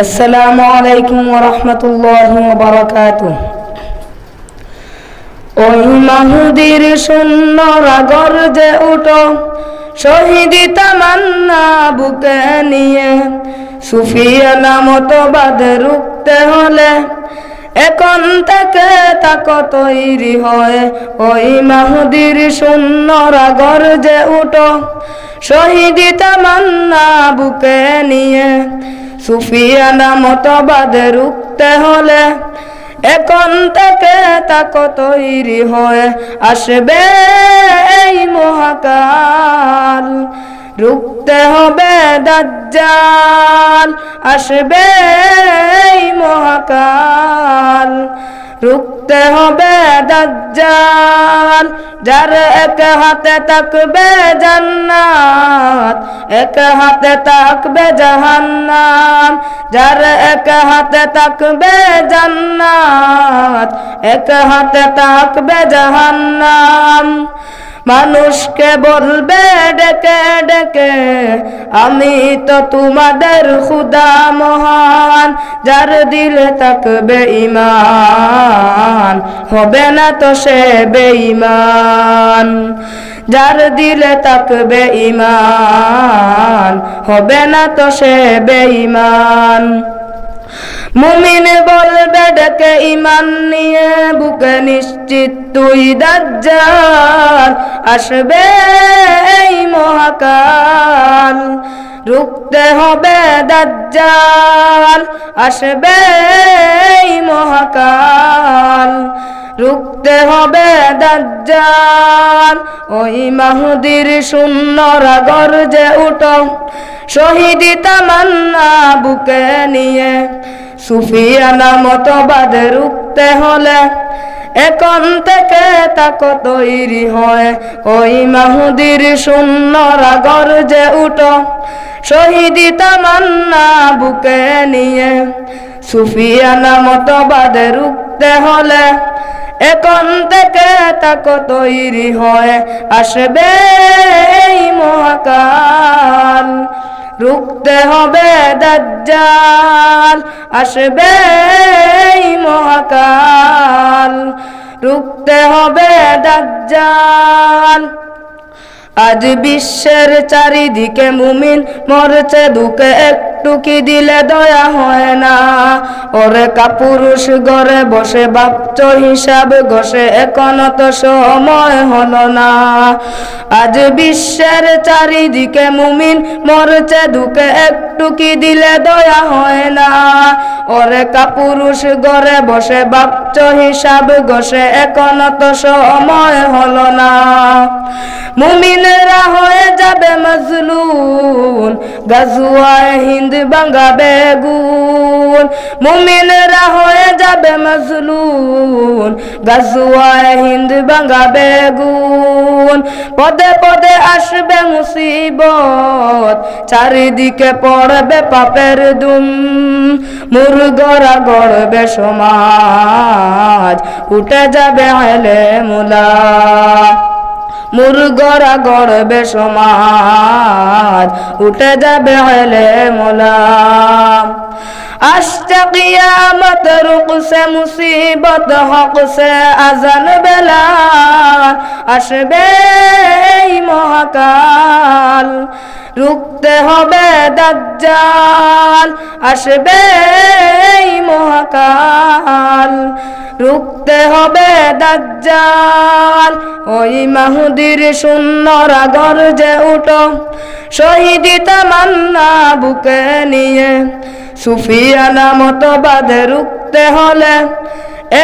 আসসালামু আলাইকুম ওয়া রাহমাতুল্লাহি ওয়া বারাকাতুহু। ওই মাহুদির শূন্য গর্জে উঠো, শহীদি তামান্না বুকে নিয়ে, সুফিয়ানা মতবাদ রুখতে হলে এখন থেকে তাকো তৈরি হয়। ওই মাহুদির শূন্য গর্জে উঠো, শহীদি তামান্না বুকে নিয়ে, সুফিয়ানা মতবাদ রুখতে হলে এখন থেকে তাকো তৈরি হয়ে। আসবে এই মহাকাল, রুখতে হবে দাজ্জাল। আসবে এই মহাকাল, রুখতে হবে দাজ্জাল। যার এক হাতে থাকবে জান্নাত, এক হাতে থাকবে জাহান্নাম। যার এক হাতে থাকবে জান্নাত, এক হাতে থাকবে জাহান্নাম। মানুষকে বলবে ডেকে ডেকে, আমি তো তোমাদের খুদা মহান। যার দিলে থাকবে ঈমান, হবে না তো সে বেঈমান। যার দিলে থাকবে ঈমান, হবে না তো সে বেঈমান। মুমিন বলবে ডেকে ঈমান নিয়ে, বুকে নিশ্চিত তুই দাজ্জাল। আসবে এই মহাকাল, রুখতে হবে দাজ্জাল। আসবে এই মহাকাল, রুখতে হবে দাজ্জাল। ওই মাহুদির শূন্যরা গর্জে উঠো, শহীদি তামান্না বুকে নিয়ে, সুফিয়ানা মতবাদ রুখতে হলে এখন থেকে তাকো তৈরি হয়। ওই মাহুদির শূন্যরা গর্জে উঠো, শহীদি তামান্না বুকে নিয়ে, সুফিয়ানা মতবাদ রুখতে হলে এখন থেকে তাকো তৈরি হয়। আসবে এই মহাকাল, রুখতে হবে দাজ্জাল। আসবে এই মহাকাল, রুখতে হবে দাজ্জাল। আজ বিশ্বের চারিদিকে মুমিন মরছে দুঃখে, একটু কি দিলে দয়া হয় না? ওরে কাপুরুষ ঘরে বসে ভাবছ হিসাব ঘষে, এখনো তো সময় হলো না। আজ বিশ্বের চারিদিকে মুমিন মরছে দুঃখে, একটু কি দিলে দয়া হয় না? ওরে কাপুরুষ ঘরে বসে ভাবছ হিসাব ঘষে, এখনো তো সময় হলো না। মুমিনেরা হয়ে যাবে মজলুম, গাজওয়ায়ে হিন্দ ভাঙাবে গুণ। মুমিনেরা হয়ে যাবে মজলুম, গাজওয়ায়ে হিন্দ ভাঙাবে গুণ। পদে পদে আসবে মুসিবত, চারিদিকে পড়বে পাপের দুম। মুরগরা গড়বে সমাজ, উঠে যাবে ইলমুলা। মুরগরা গড়বে সমাজ, উঠে যাবে ইলমুলা। আসছে কিয়ামত, রুকছে মুসিবত, হকছে আজান বেলাল। আসবে এই মহাকাল, রুখতে হবে দাজ্জাল। আসবে এই মহাকাল, রুখতে হবে দাজ্জাল। ওই মাহুদির শূন্যরা গর্জে উঠো, শহীদি তামান্না বুকে নিয়ে, সুফিয়ানা মতবাদ রুখতে হলে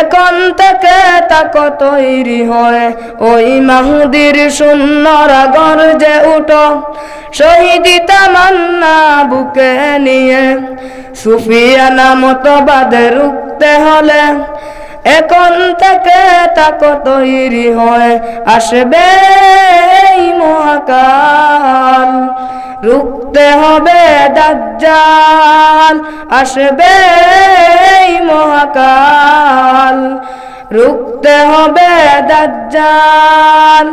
এখন থেকে তাকো তৈরি হয়। ওই মাহুদির শূন্যরা গর্জে উঠো, শহীদি তামান্না বুকে নিয়ে, সুফিয়ানা মতবাদ রুখতে হলে এখন থেকে তাকো তৈরি হয়। আসবে এই মহাকাল, রুখতে হবে দাজ্জাল। আসবে এই মহাকাল, রুখতে হবে দাজ্জাল।